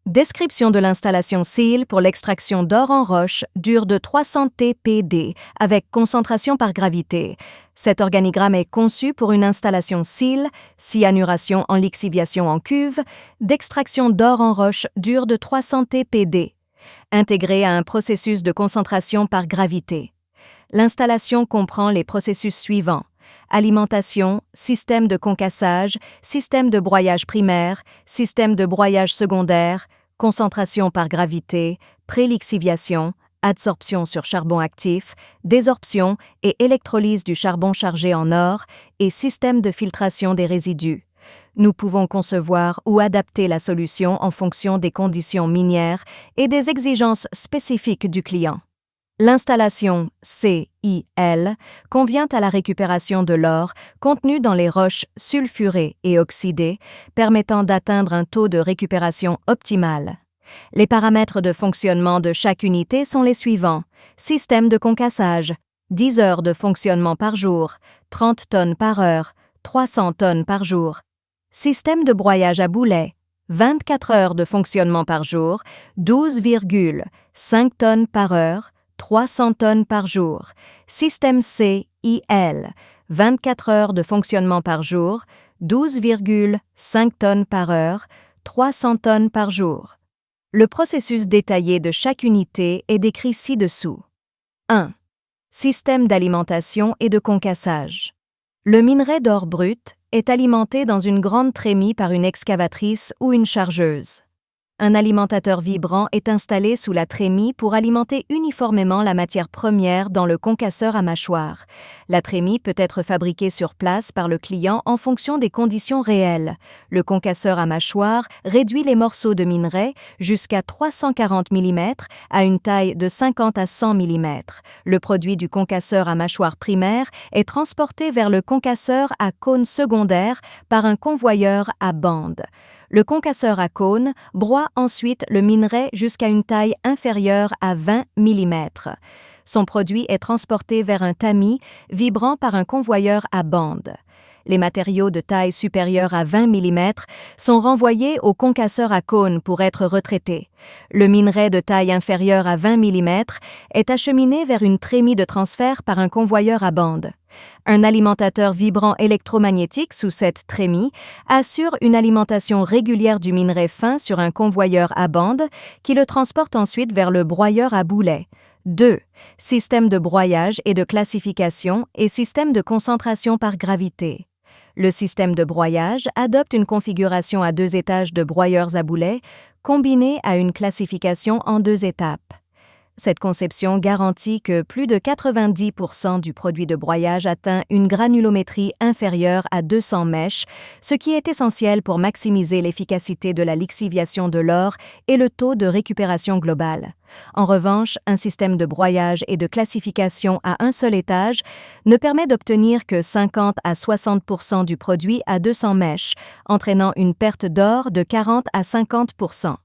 Description de l'installation SEAL pour l'extraction d'or en roche dure de 300 TPD avec concentration par gravité. Cet organigramme est conçu pour une installation SEAL, cyanuration en lixiviation en cuve, d'extraction d'or en roche dure de 300 TPD, intégrée à un processus de concentration par gravité. L'installation comprend les processus suivants: alimentation, système de concassage, système de broyage primaire, système de broyage secondaire, concentration par gravité, prélixiviation, adsorption sur charbon actif, désorption et électrolyse du charbon chargé en or et système de filtration des résidus. Nous pouvons concevoir ou adapter la solution en fonction des conditions minières et des exigences spécifiques du client. L'installation CIL convient à la récupération de l'or contenu dans les roches sulfurées et oxydées, permettant d'atteindre un taux de récupération optimal. Les paramètres de fonctionnement de chaque unité sont les suivants: système de concassage, 10 heures de fonctionnement par jour, 30 tonnes par heure, 300 tonnes par jour. Système de broyage à boulet, 24 heures de fonctionnement par jour, 12,5 tonnes par heure, 300 tonnes par jour. Système CIL, 24 heures de fonctionnement par jour, 12,5 tonnes par heure, 300 tonnes par jour. Le processus détaillé de chaque unité est décrit ci-dessous. 1. Système d'alimentation et de concassage. Le minerai d'or brut est alimenté dans une grande trémie par une excavatrice ou une chargeuse. Un alimentateur vibrant est installé sous la trémie pour alimenter uniformément la matière première dans le concasseur à mâchoire. La trémie peut être fabriquée sur place par le client en fonction des conditions réelles. Le concasseur à mâchoire réduit les morceaux de minerai jusqu'à 340 mm à une taille de 50 à 100 mm. Le produit du concasseur à mâchoire primaire est transporté vers le concasseur à cône secondaire par un convoyeur à bande. Le concasseur à cône broie ensuite le minerai jusqu'à une taille inférieure à 20 mm. Son produit est transporté vers un tamis vibrant par un convoyeur à bande. Les matériaux de taille supérieure à 20 mm sont renvoyés au concasseur à cône pour être retraités. Le minerai de taille inférieure à 20 mm est acheminé vers une trémie de transfert par un convoyeur à bande. Un alimentateur vibrant électromagnétique sous cette trémie assure une alimentation régulière du minerai fin sur un convoyeur à bande qui le transporte ensuite vers le broyeur à boulet. 2. Système de broyage et de classification et système de concentration par gravité. Le système de broyage adopte une configuration à 2 étages de broyeurs à boulet combinée à une classification en 2 étapes. Cette conception garantit que plus de 90% du produit de broyage atteint une granulométrie inférieure à 200 mèches, ce qui est essentiel pour maximiser l'efficacité de la lixiviation de l'or et le taux de récupération global. En revanche, un système de broyage et de classification à un seul étage ne permet d'obtenir que 50 à 60% du produit à 200 mèches, entraînant une perte d'or de 40 à 50%.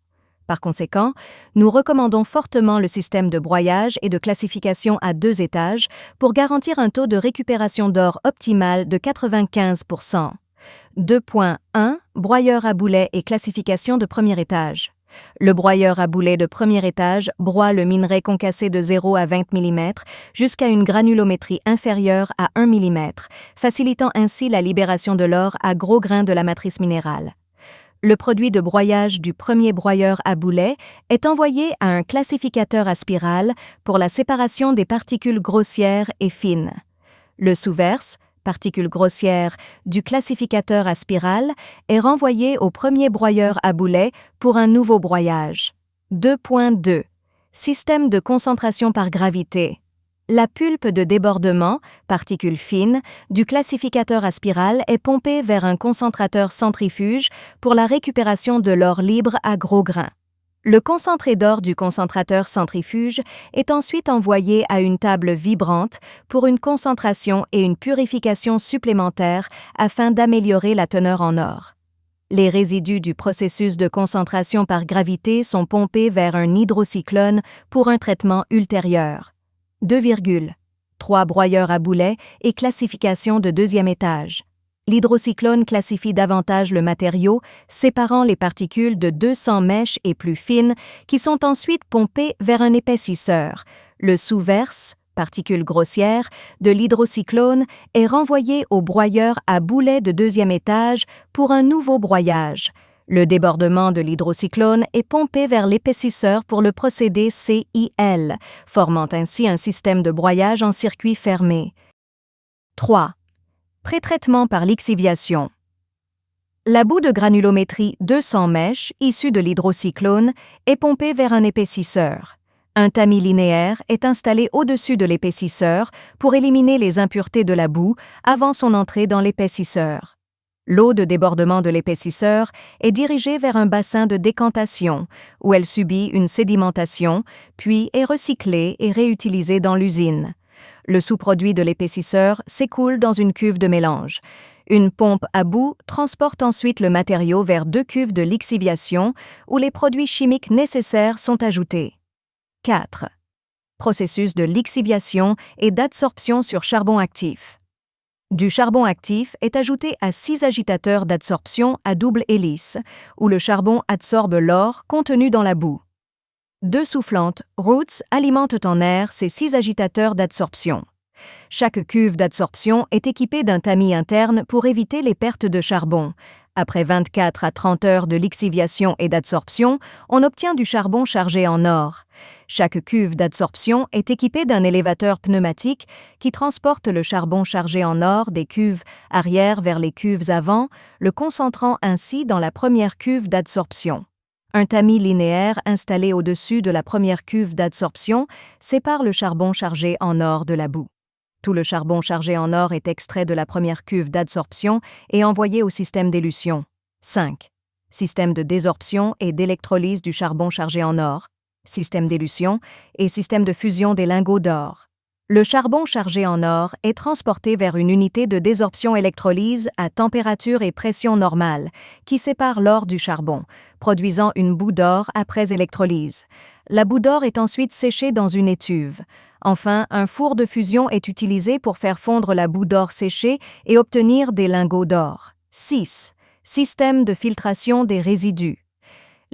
Par conséquent, nous recommandons fortement le système de broyage et de classification à 2 étages pour garantir un taux de récupération d'or optimal de 95%. 2.1. Broyeur à boulet et classification de premier étage. Le broyeur à boulet de premier étage broie le minerai concassé de 0 à 20 mm jusqu'à une granulométrie inférieure à 1 mm, facilitant ainsi la libération de l'or à gros grains de la matrice minérale. Le produit de broyage du premier broyeur à boulet est envoyé à un classificateur à spirale pour la séparation des particules grossières et fines. Le sous-verse, particules grossières, du classificateur à spirale est renvoyé au premier broyeur à boulet pour un nouveau broyage. 2.2. Système de concentration par gravité. La pulpe de débordement, particules fines, du classificateur à spirale est pompée vers un concentrateur centrifuge pour la récupération de l'or libre à gros grains. Le concentré d'or du concentrateur centrifuge est ensuite envoyé à une table vibrante pour une concentration et une purification supplémentaires afin d'améliorer la teneur en or. Les résidus du processus de concentration par gravité sont pompés vers un hydrocyclone pour un traitement ultérieur. 2,3 broyeurs à boulet et classification de 2e étage. L'hydrocyclone classifie davantage le matériau, séparant les particules de 200 mèches et plus fines qui sont ensuite pompées vers un épaississeur. Le sous-verse, particules grossières, de l'hydrocyclone est renvoyé au broyeur à boulet de deuxième étage pour un nouveau broyage. Le débordement de l'hydrocyclone est pompé vers l'épaississeur pour le procédé CIL, formant ainsi un système de broyage en circuit fermé. 3. Pré-traitement par lixiviation. La boue de granulométrie 200 mèches, issue de l'hydrocyclone, est pompée vers un épaississeur. Un tamis linéaire est installé au-dessus de l'épaississeur pour éliminer les impuretés de la boue avant son entrée dans l'épaississeur. L'eau de débordement de l'épaississeur est dirigée vers un bassin de décantation, où elle subit une sédimentation, puis est recyclée et réutilisée dans l'usine. Le sous-produit de l'épaississeur s'écoule dans une cuve de mélange. Une pompe à boue transporte ensuite le matériau vers 2 cuves de lixiviation où les produits chimiques nécessaires sont ajoutés. 4. Processus de lixiviation et d'adsorption sur charbon actif. Du charbon actif est ajouté à 6 agitateurs d'adsorption à double hélice, où le charbon adsorbe l'or contenu dans la boue. 2 soufflantes, Roots, alimentent en air ces 6 agitateurs d'adsorption. Chaque cuve d'adsorption est équipée d'un tamis interne pour éviter les pertes de charbon. Après 24 à 30 heures de lixiviation et d'adsorption, on obtient du charbon chargé en or. Chaque cuve d'adsorption est équipée d'un élévateur pneumatique qui transporte le charbon chargé en or des cuves arrière vers les cuves avant, le concentrant ainsi dans la première cuve d'adsorption. Un tamis linéaire installé au-dessus de la première cuve d'adsorption sépare le charbon chargé en or de la boue. Tout le charbon chargé en or est extrait de la première cuve d'adsorption et envoyé au système d'élution. 5. Système de désorption et d'électrolyse du charbon chargé en or, système d'élution et système de fusion des lingots d'or. Le charbon chargé en or est transporté vers une unité de désorption-électrolyse à température et pression normale, qui sépare l'or du charbon, produisant une boue d'or après électrolyse. La boue d'or est ensuite séchée dans une étuve. Enfin, un four de fusion est utilisé pour faire fondre la boue d'or séchée et obtenir des lingots d'or. 6. Système de filtration des résidus.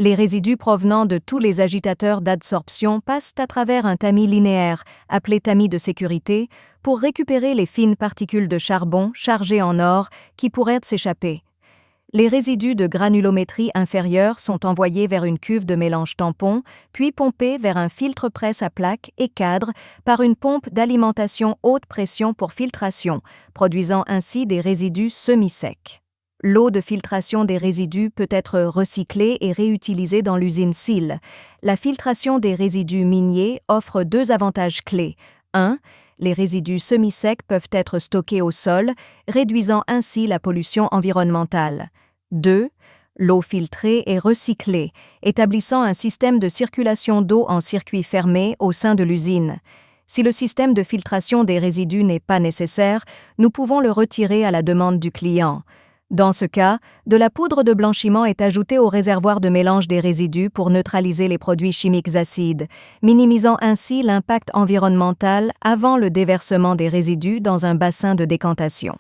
Les résidus provenant de tous les agitateurs d'adsorption passent à travers un tamis linéaire, appelé tamis de sécurité, pour récupérer les fines particules de charbon chargées en or qui pourraient s'échapper. Les résidus de granulométrie inférieure sont envoyés vers une cuve de mélange tampon, puis pompés vers un filtre presse à plaque et cadre par une pompe d'alimentation haute pression pour filtration, produisant ainsi des résidus semi-secs. L'eau de filtration des résidus peut être recyclée et réutilisée dans l'usine SIL. La filtration des résidus miniers offre 2 avantages clés. 1. Les résidus semi-secs peuvent être stockés au sol, réduisant ainsi la pollution environnementale. 2. L'eau filtrée est recyclée, établissant un système de circulation d'eau en circuit fermé au sein de l'usine. Si le système de filtration des résidus n'est pas nécessaire, nous pouvons le retirer à la demande du client. Dans ce cas, de la poudre de blanchiment est ajoutée au réservoir de mélange des résidus pour neutraliser les produits chimiques acides, minimisant ainsi l'impact environnemental avant le déversement des résidus dans un bassin de décantation.